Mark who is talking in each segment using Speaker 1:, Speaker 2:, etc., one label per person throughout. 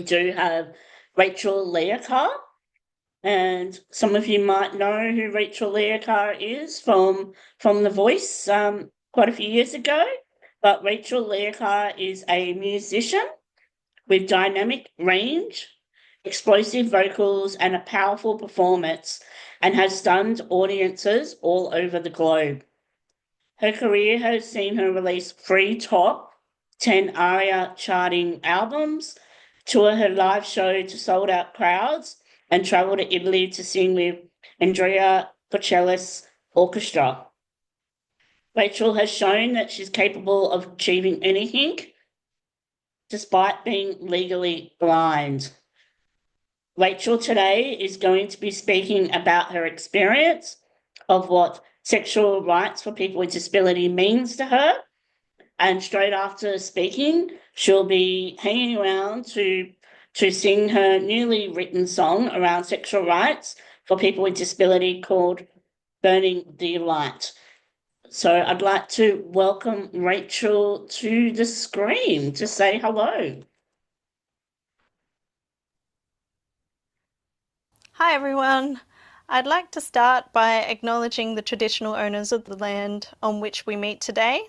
Speaker 1: do have Racheal Leahcar. And some of you might know who Racheal Leahcar is from The Voice quite a few years ago. But Racheal Leahcar is a musician with dynamic range, explosive vocals, and a powerful performance, and has stunned audiences all over the globe. Her career has seen her release 3 top 10 ARIA charting albums, tour her live show to sold-out crowds, and travel to Italy to sing with Andrea Bocellis orchestra. Racheal has shown that she's capable of achieving anything despite being legally blind. Racheal today is going to be speaking about her experience of what sexual rights for people with disability means to her. And straight after speaking, she'll be hanging around to sing her newly written song around sexual rights for people with disability called Burning the Light. So I'd like to welcome Racheal to the screen to say hello.
Speaker 2: Hi everyone. I'd like to start by acknowledging the traditional owners of the land on which we meet today.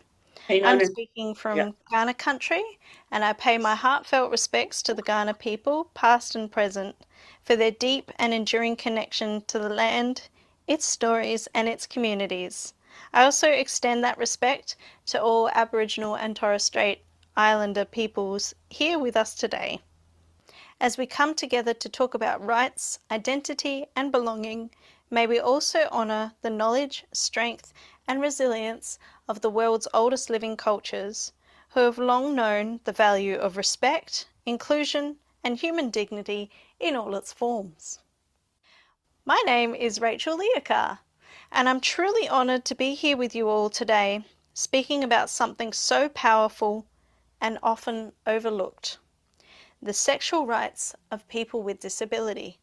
Speaker 2: I'm speaking from Kaurna country, and I pay my heartfelt respects to the Kaurna people, past and present, for their deep and enduring connection to the land, its stories and its communities. I also extend that respect to all Aboriginal and Torres Strait Islander peoples here with us today. As we come together to talk about rights, identity and belonging, may we also honour the knowledge, strength and resilience of the world's oldest living cultures, who have long known the value of respect, inclusion and human dignity in all its forms. My name is Racheal Leahcar, and I'm truly honoured to be here with you all today, speaking about something so powerful and often overlooked: the sexual rights of people with disability.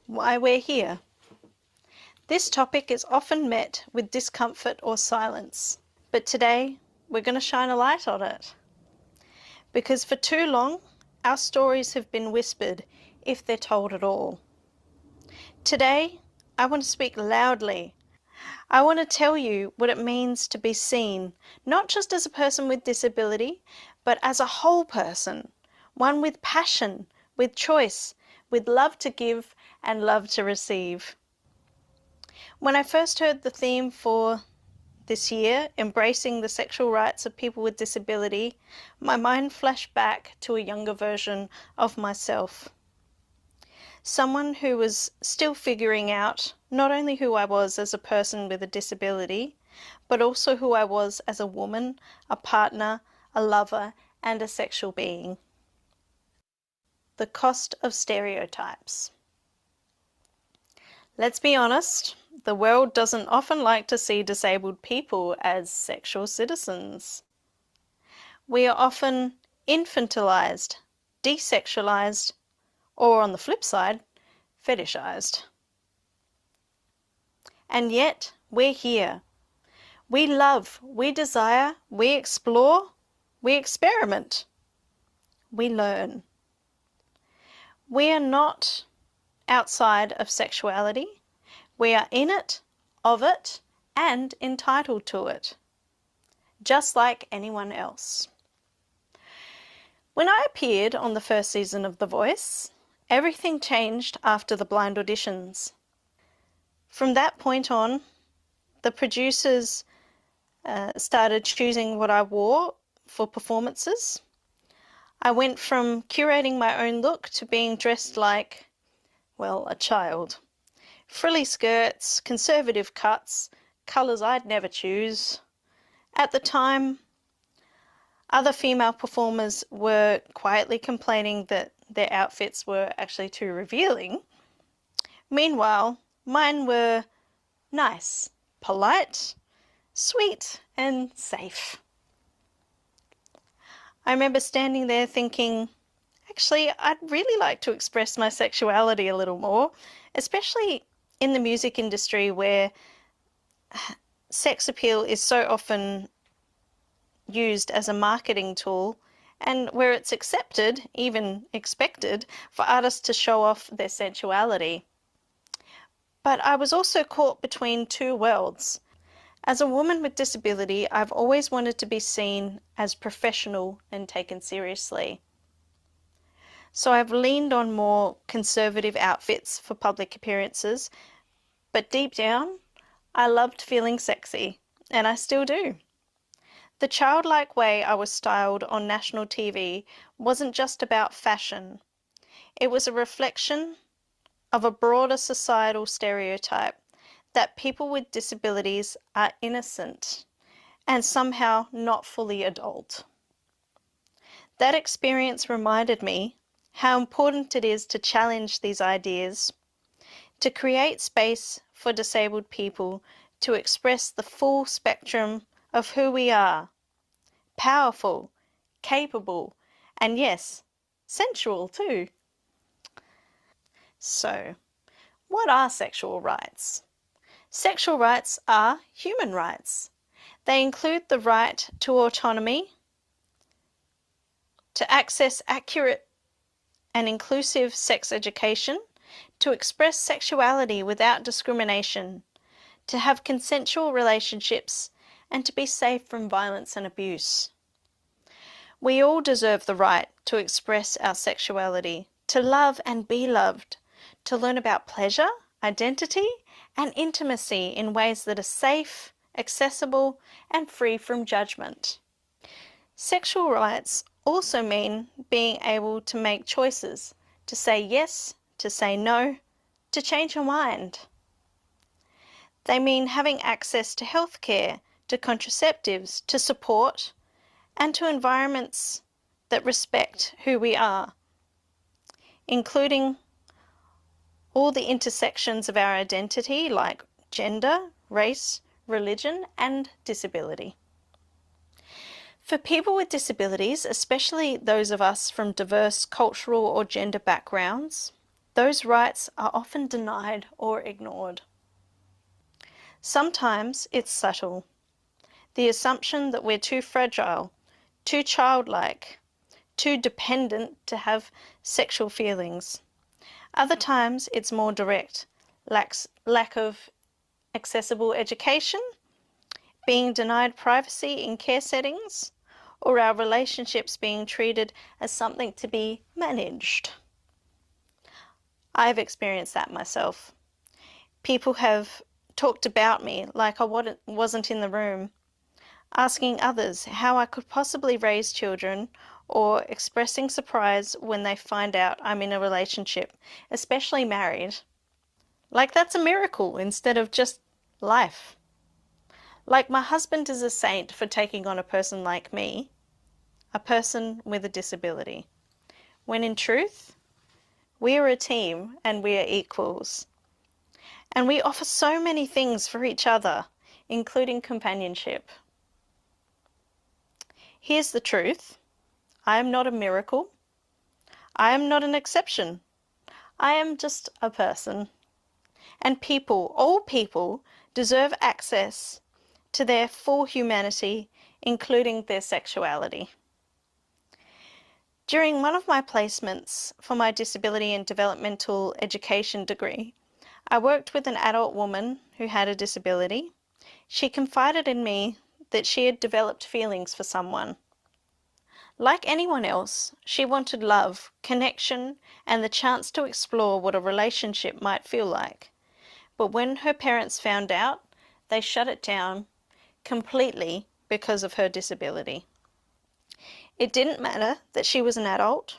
Speaker 2: Why we're here. This topic is often met with discomfort or silence, but today we're going to shine a light on it. Because for too long, our stories have been whispered, if they're told at all. Today, I want to speak loudly. I want to tell you what it means to be seen, not just as a person with disability, but as a whole person, one with passion, with choice, with love to give and love to receive. When I first heard the theme for this year, embracing the sexual rights of people with disability, my mind flashed back to a younger version of myself. Someone who was still figuring out not only who I was as a person with a disability, but also who I was as a woman, a partner, a lover, and a sexual being. The cost of stereotypes. Let's be honest, the world doesn't often like to see disabled people as sexual citizens. We are often infantilized, desexualized, or on the flip side, fetishized. And yet, we're here. We love, we desire, we explore, we experiment, we learn. We are not outside of sexuality. We are in it, of it, and entitled to it, just like anyone else. When I appeared on the first season of The Voice, everything changed after the blind auditions. From that point on, the producers started choosing what I wore for performances. I went from curating my own look to being dressed like, well, a child. Frilly skirts, conservative cuts, colours I'd never choose. At the time, other female performers were quietly complaining that their outfits were actually too revealing. Meanwhile, mine were nice, polite, sweet, and safe. I remember standing there thinking, actually, I'd really like to express my sexuality a little more, especially in the music industry where sex appeal is so often used as a marketing tool and where it's accepted, even expected, for artists to show off their sensuality. But I was also caught between two worlds. As a woman with disability, I've always wanted to be seen as professional and taken seriously. So I've leaned on more conservative outfits for public appearances, but deep down, I loved feeling sexy, and I still do. The childlike way I was styled on national TV wasn't just about fashion. It was a reflection of a broader societal stereotype that people with disabilities are innocent and somehow not fully adult. That experience reminded me how important it is to challenge these ideas, to create space for disabled people to express the full spectrum of who we are: powerful, capable, and yes, sensual too. So, what are sexual rights? Sexual rights are human rights. They include the right to autonomy, to access accurate and inclusive sex education, to express sexuality without discrimination, to have consensual relationships, and to be safe from violence and abuse. We all deserve the right to express our sexuality, to love and be loved, to learn about pleasure, identity, and intimacy in ways that are safe, accessible, and free from judgment. Sexual rights also mean being able to make choices, to say yes, to say no, to change your mind. They mean having access to healthcare, to contraceptives, to support, and to environments that respect who we are, including all the intersections of our identity like gender, race, religion, and disability. For people with disabilities, especially those of us from diverse cultural or gender backgrounds, those rights are often denied or ignored. Sometimes it's subtle. The assumption that we're too fragile, too childlike, too dependent to have sexual feelings. Other times it's more direct, lack of accessible education, being denied privacy in care settings, or our relationships being treated as something to be managed. I've experienced that myself. People have talked about me like I wasn't in the room, asking others how I could possibly raise children, or expressing surprise when they find out I'm in a relationship, especially married. Like that's a miracle instead of just life. Like my husband is a saint for taking on a person like me, a person with a disability, when in truth, we are a team and we are equals. And we offer so many things for each other, including companionship. Here's the truth. I am not a miracle. I am not an exception. I am just a person. And people, all people, deserve access to their full humanity, including their sexuality. During one of my placements for my disability and developmental education degree, I worked with an adult woman who had a disability. She confided in me that she had developed feelings for someone. Like anyone else, she wanted love, connection, and the chance to explore what a relationship might feel like. But when her parents found out, they shut it down completely because of her disability. It didn't matter that she was an adult.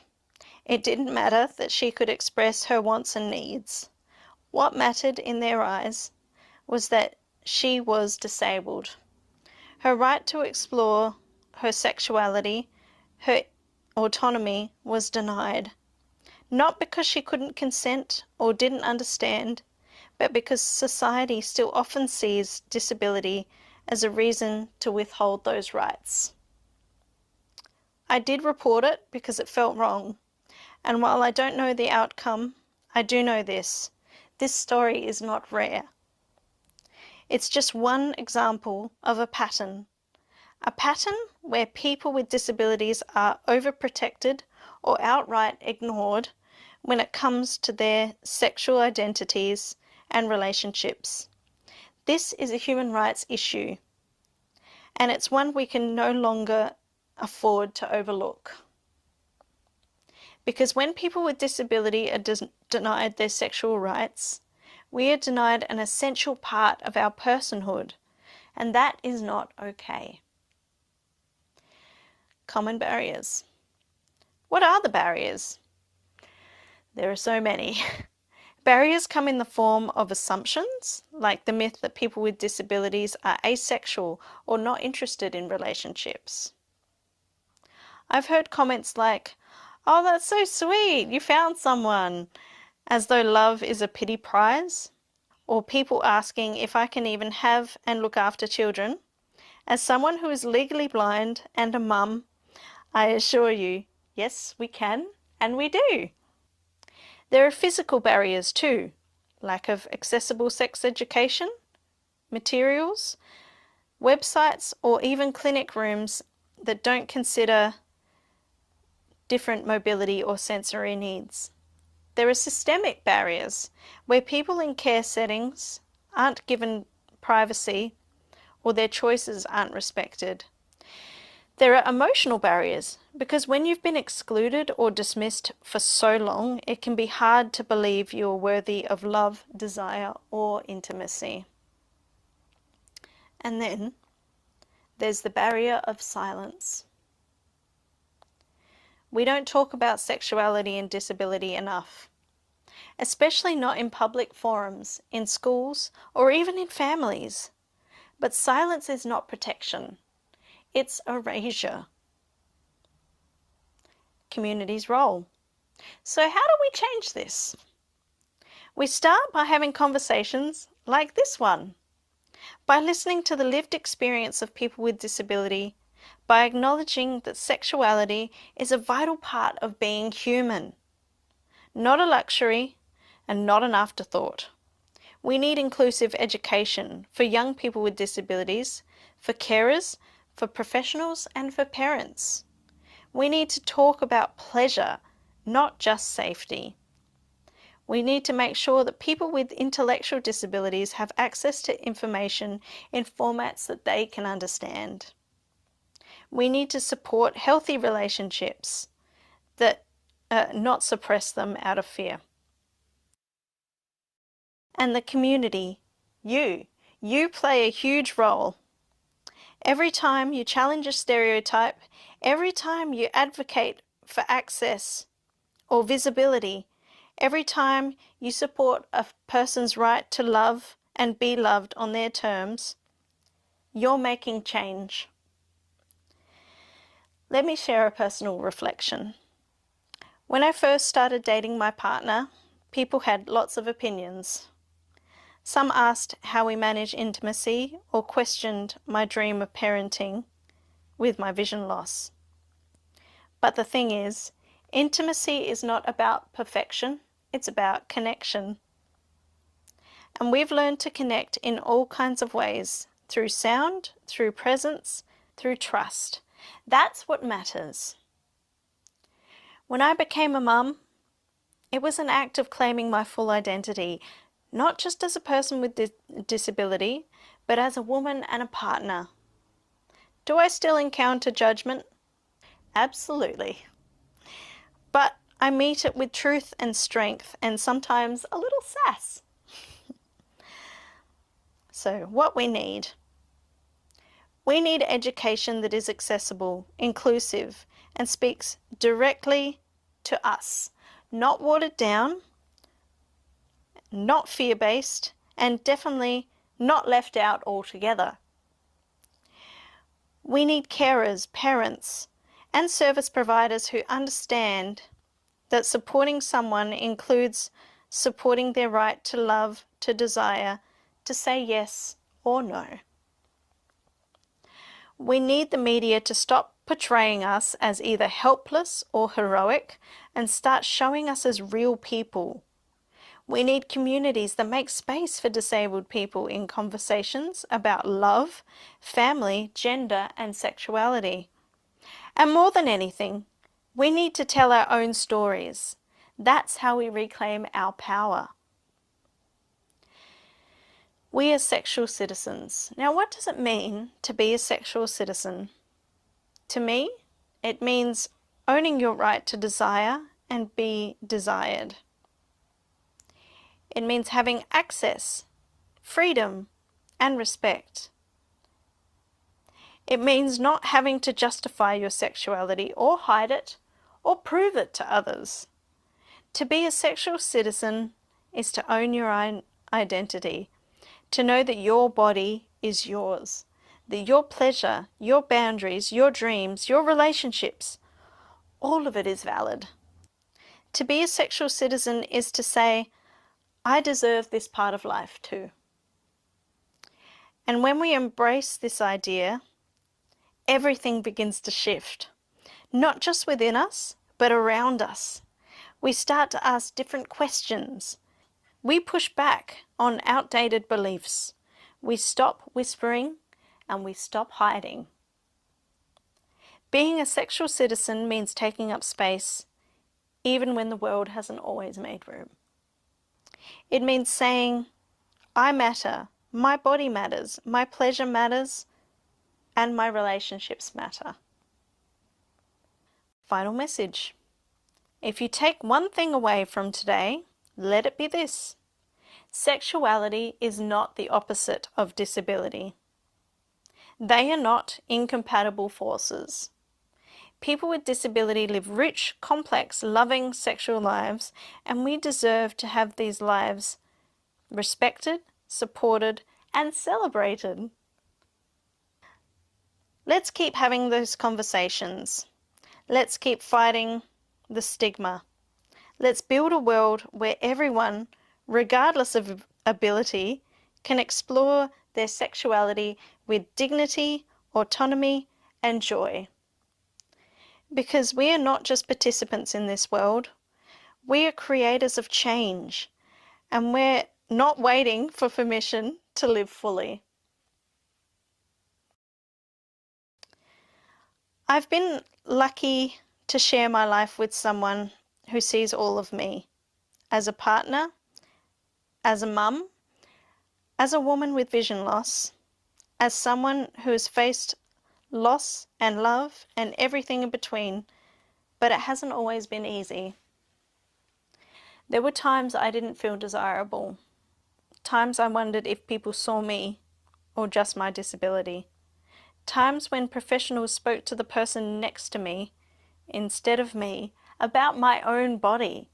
Speaker 2: It didn't matter that she could express her wants and needs. What mattered in their eyes was that she was disabled. Her right to explore her sexuality, her autonomy, was denied. Not because she couldn't consent or didn't understand, but because society still often sees disability as a reason to withhold those rights. I did report it because it felt wrong, and while I don't know the outcome, I do know this. This story is not rare. It's just one example of a pattern A pattern where people with disabilities are overprotected or outright ignored when it comes to their sexual identities and relationships. This is a human rights issue, and it's one we can no longer afford to overlook. Because when people with disability are denied their sexual rights, we are denied an essential part of our personhood, and that is not okay. Common barriers. What are the barriers? There are so many. Barriers come in the form of assumptions, like the myth that people with disabilities are asexual or not interested in relationships. I've heard comments like, "Oh, that's so sweet, you found someone," as though love is a pity prize, or people asking if I can even have and look after children. As someone who is legally blind and a mum, I assure you, yes, we can, and we do. There are physical barriers too, lack of accessible sex education, materials, websites, or even clinic rooms that don't consider different mobility or sensory needs. There are systemic barriers where people in care settings aren't given privacy or their choices aren't respected. There are emotional barriers because when you've been excluded or dismissed for so long, it can be hard to believe you're worthy of love, desire, or intimacy. And then there's the barrier of silence. We don't talk about sexuality and disability enough, especially not in public forums, in schools, or even in families. But silence is not protection. It's erasure. Community's role. So how do we change this? We start by having conversations like this one, by listening to the lived experience of people with disability, by acknowledging that sexuality is a vital part of being human, not a luxury and not an afterthought. We need inclusive education for young people with disabilities, for carers, for professionals, and for parents. We need to talk about pleasure, not just safety. We need to make sure that people with intellectual disabilities have access to information in formats that they can understand. We need to support healthy relationships that not suppress them out of fear. And the community, you play a huge role. Every time you challenge a stereotype, every time you advocate for access or visibility, every time you support a person's right to love and be loved on their terms, you're making change. Let me share a personal reflection. When I first started dating my partner, people had lots of opinions. Some asked how we manage intimacy or questioned my dream of parenting with my vision loss. But the thing is, intimacy is not about perfection, it's about connection. And we've learned to connect in all kinds of ways, through sound, through presence, through trust. That's what matters. When I became a mum, it was an act of claiming my full identity, not just as a person with disability, but as a woman and a partner. Do I still encounter judgment? Absolutely. But I meet it with truth and strength and sometimes a little sass. So what we need education that is accessible, inclusive, and speaks directly to us, not watered down, not fear-based, and definitely not left out altogether. We need carers, parents, and service providers who understand that supporting someone includes supporting their right to love, to desire, to say yes or no. We need the media to stop portraying us as either helpless or heroic and start showing us as real people. We need communities that make space for disabled people in conversations about love, family, gender, and sexuality. And more than anything, we need to tell our own stories. That's how we reclaim our power. We are sexual citizens. Now, what does it mean to be a sexual citizen? To me, it means owning your right to desire and be desired. It means having access, freedom, and respect. It means not having to justify your sexuality or hide it or prove it to others. To be a sexual citizen is to own your own identity, to know that your body is yours, that your pleasure, your boundaries, your dreams, your relationships, all of it is valid. To be a sexual citizen is to say, I deserve this part of life too. And when we embrace this idea, everything begins to shift, not just within us, but around us. We start to ask different questions. We push back on outdated beliefs. We stop whispering and we stop hiding. Being a sexual citizen means taking up space, even when the world hasn't always made room. It means saying, I matter, my body matters, my pleasure matters, and my relationships matter. Final message. If you take one thing away from today, let it be this. Sexuality is not the opposite of disability. They are not incompatible forces. People with disability live rich, complex, loving sexual lives, and we deserve to have these lives respected, supported, and celebrated. Let's keep having those conversations. Let's keep fighting the stigma. Let's build a world where everyone, regardless of ability, can explore their sexuality with dignity, autonomy, and joy. Because we are not just participants in this world, we are creators of change, and we're not waiting for permission to live fully. I've been lucky to share my life with someone who sees all of me, as a partner, as a mum, as a woman with vision loss, as someone who has faced loss and love and everything in between, but it hasn't always been easy. There were times I didn't feel desirable, times I wondered if people saw me or just my disability, times when professionals spoke to the person next to me instead of me about my own body.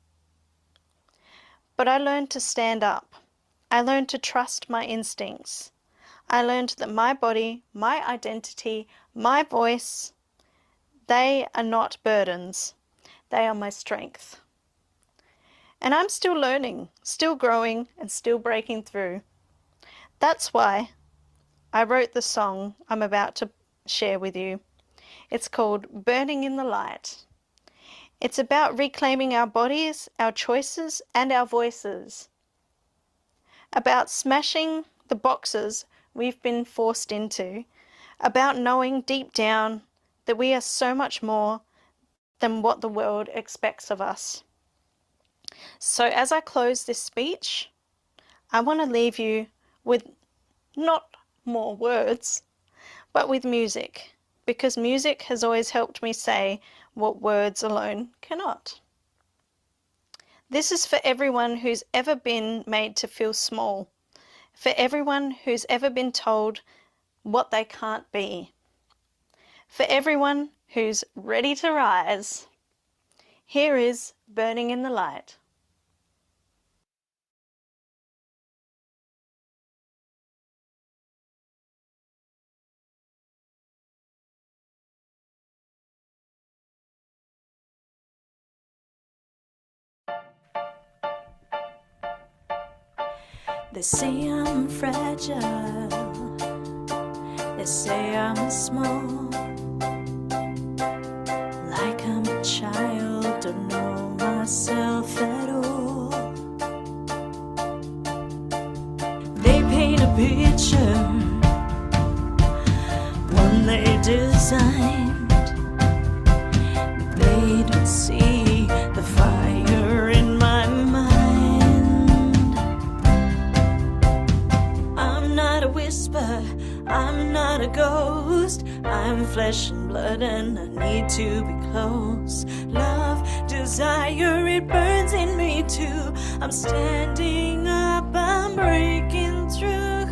Speaker 2: But I learned to stand up. I learned to trust my instincts. I learned that my body, my identity, my voice, they are not burdens. They are my strength. And I'm still learning, still growing, and still breaking through. That's why I wrote the song I'm about to share with you. It's called Burning in the Light. It's about reclaiming our bodies, our choices, and our voices. About smashing the boxes we've been forced into. About knowing deep down that we are so much more than what the world expects of us. So as I close this speech, I want to leave you with not more words, but with music, because music has always helped me say what words alone cannot. This is for everyone who's ever been made to feel small, for everyone who's ever been told what they can't be, for everyone who's ready to rise. Here is Burning in the Light.
Speaker 3: They say I'm fragile, they say I'm small, like I'm a child, don't know myself at all. picture, one they designed. They don't see the fire in my mind. I'm not a whisper, I'm not a ghost. I'm flesh and blood and I need to be close. Love, desire, it burns in me too. I'm standing up, I'm breaking through.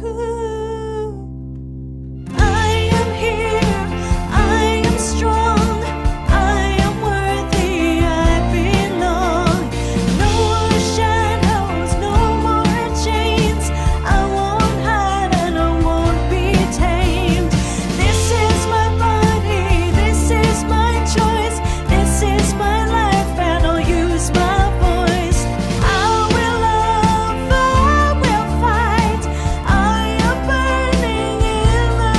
Speaker 3: I am here, I am strong, I am worthy, I belong. No more shadows, no more chains. I won't hide and I won't be tamed. This is my body, this is my choice, this is my life and I'll use my voice. I will love, I will fight. I am burning in the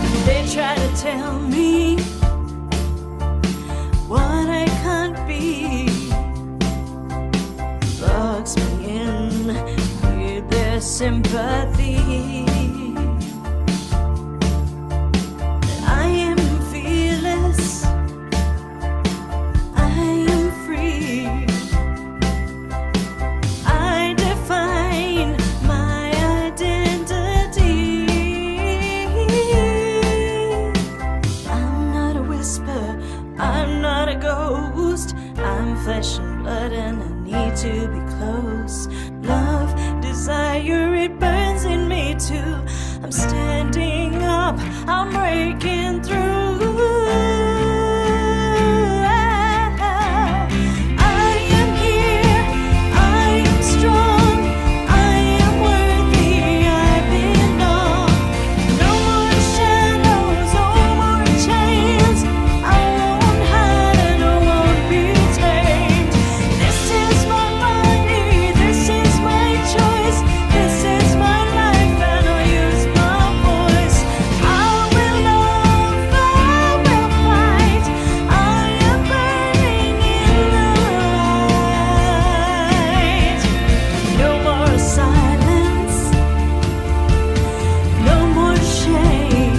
Speaker 3: light. They try to tell me what I can't be, bugs me in with their sympathy. I am fearless, I am free. I define my identity. I'm not a whisper, I'm not a ghost. I'm flesh and blood and I need to be close. Love, desire, it burns in me too. I'm standing up, I'm breaking through. I am here, I am strong, I am worthy, I belong. No more shadows, no more chains. I won't hide and I won't be tamed. This is my body, this is my choice, this is my life and I'll use my voice. I will love, I will fight. I am burning in the light. No more silence, no more shame.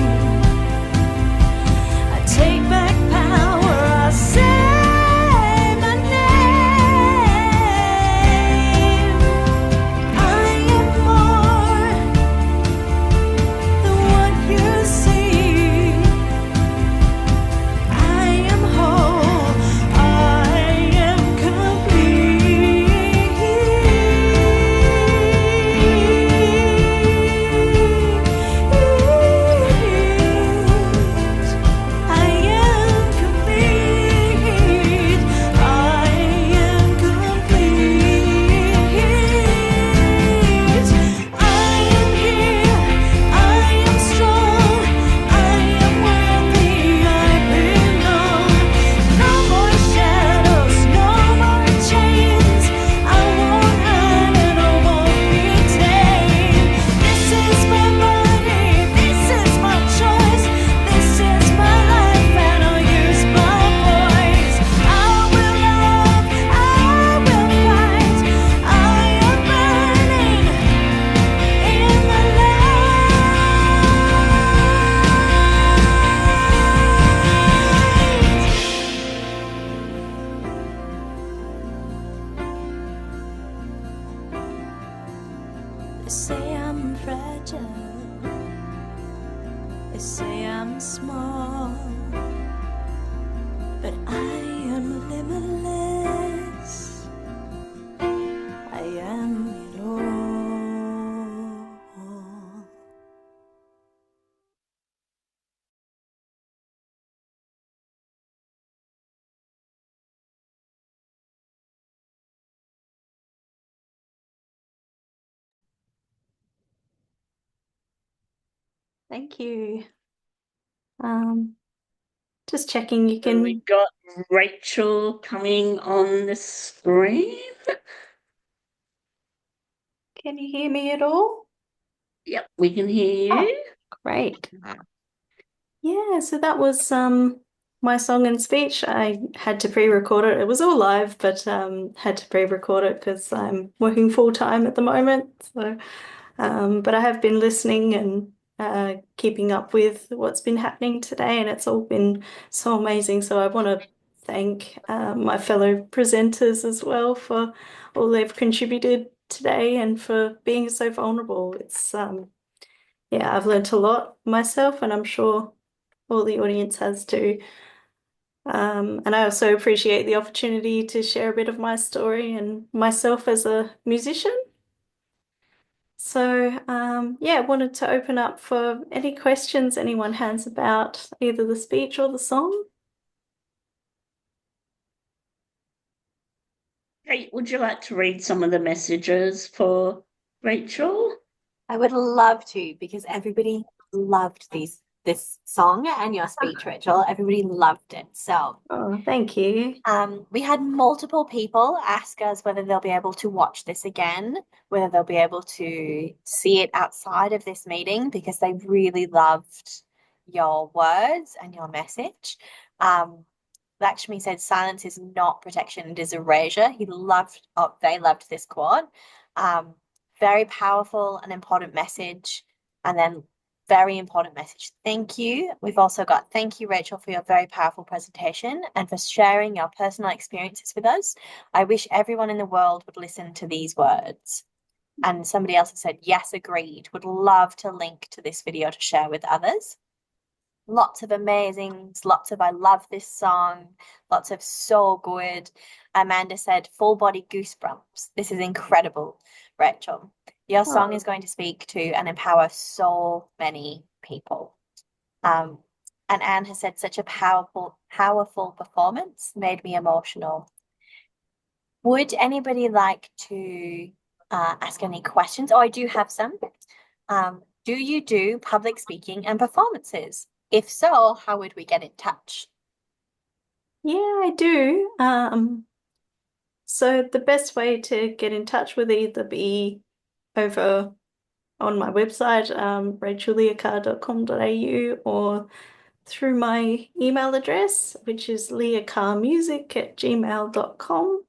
Speaker 3: I take back power, I say my name. I am more than what you see. I am whole, I am complete. I am complete. I am complete. I am here, I am strong, I am worthy, I belong. No more shadows, no more chains. I won't hide and I won't be tamed. This is my body, this is my choice, this is my life and I'll use my voice. I will love, I will fight. I am burning in the light. They say I'm fragile, they say I'm small, but I am limitless. I am it all. Thank you. Just checking you
Speaker 1: So we
Speaker 3: can.
Speaker 1: got Rachael coming on the screen.
Speaker 3: Can you hear me at all?
Speaker 1: Yep, we can hear you.
Speaker 3: Great. Yeah, so that was
Speaker 2: my song and speech. I had to pre-record it. It was all live, but had to pre-record it because I'm working full time at the moment. So, but I have been listening and keeping up with what's been happening today, and it's all been so amazing. So I want to thank my fellow presenters as well for all they've contributed today and for being so vulnerable. It's yeah, I've learnt a lot myself, and I'm sure all the audience has too. And I also appreciate the opportunity to share a bit of my story and myself as a musician. So, yeah, wanted to open up for any questions anyone has about either the speech or the song.
Speaker 1: Kate, would you like to read some of the messages for Rachael?
Speaker 4: I would love to, because everybody loved this song and your speech, Rachael. Everybody loved it. So
Speaker 2: Oh, thank you.
Speaker 4: we had multiple people ask us whether they'll be able to watch this again, whether they'll be able to see it outside of this meeting, because they really loved your words and your message. Lakshmi said silence is not protection, it is erasure. They loved this quote. Very powerful and important message. And then very important message. Thank you. We've also got thank you, Rachael, for your very powerful presentation and for sharing your personal experiences with us. I wish everyone in the world would listen to these words. And somebody else has said, yes, agreed. Would love to link to this video to share with others. Lots of amazings, lots of I love this song, lots of so good. Amanda said, full body goosebumps. This is incredible, Rachael. Your song is going to speak to and empower so many people. And Anne has said, such a powerful performance, made me emotional. Would anybody like to ask any questions? Oh, I do have some. Do you do public speaking and performances? If so, how would we get in touch?
Speaker 2: Yeah, I do. So the best way to get in touch would either be over on my website, rachealleahcar.com.au, or through my email address, which is leahcarmusic@gmail.com.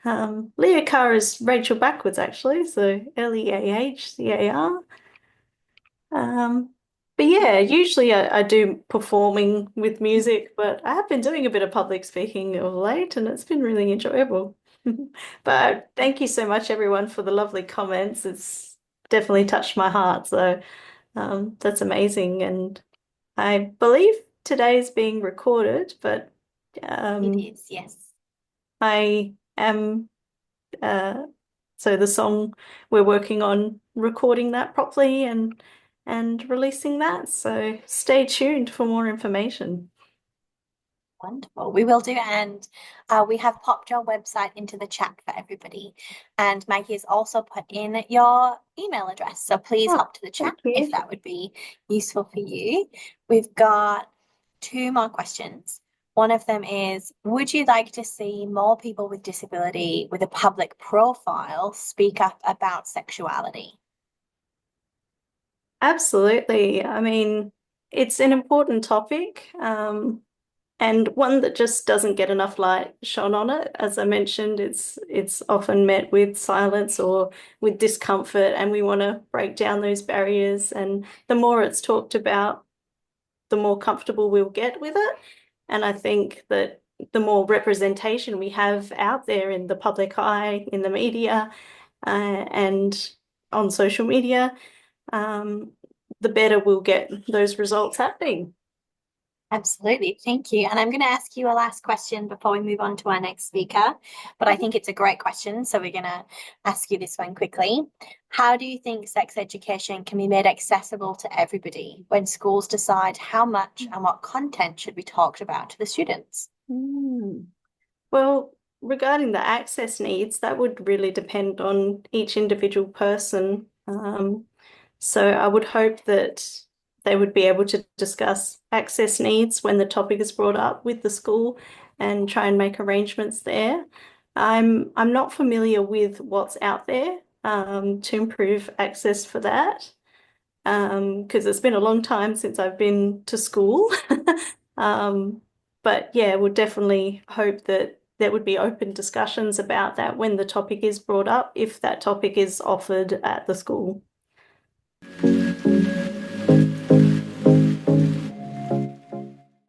Speaker 2: Leahcar is Rachael backwards, actually, so Leahcar. But yeah, usually I do performing with music, but I have been doing a bit of public speaking of late, and it's been really enjoyable. But thank you so much, everyone, for the lovely comments. It's definitely touched my heart, so that's amazing. And I believe today is being recorded, but
Speaker 4: It is, yes.
Speaker 2: I am so the song we're working on recording that properly and releasing that. So stay tuned for more information.
Speaker 4: Wonderful. We will do. And we have popped your website into the chat for everybody. And Maggie has also put in your email address. So please hop to the chat if that would be useful for you. We've got 2 more questions. One of them is, would you like to see more people with disability with a public profile speak up about sexuality?
Speaker 2: Absolutely. I mean, it's an important topic, and one that just doesn't get enough light shone on it. As I mentioned, it's often met with silence or with discomfort, and we want to break down those barriers. And the more it's talked about, the more comfortable we'll get with it. And I think that the more representation we have out there in the public eye, in the media, and on social media, the better we'll get those results happening.
Speaker 4: Absolutely. Thank you. And I'm going to ask you a last question before we move on to our next speaker, but I think it's a great question. So we're going to ask you this one quickly. How do you think sex education can be made accessible to everybody when schools decide how much and what content should be talked about to the students?
Speaker 2: Well, regarding the access needs, that would really depend on each individual person. So I would hope that they would be able to discuss access needs when the topic is brought up with the school and try and make arrangements there. I'm not familiar with what's out there to improve access for that because it's been a long time since I've been to school. But yeah, we'll definitely hope that there would be open discussions about that when the topic is brought up, if that topic is offered at the school.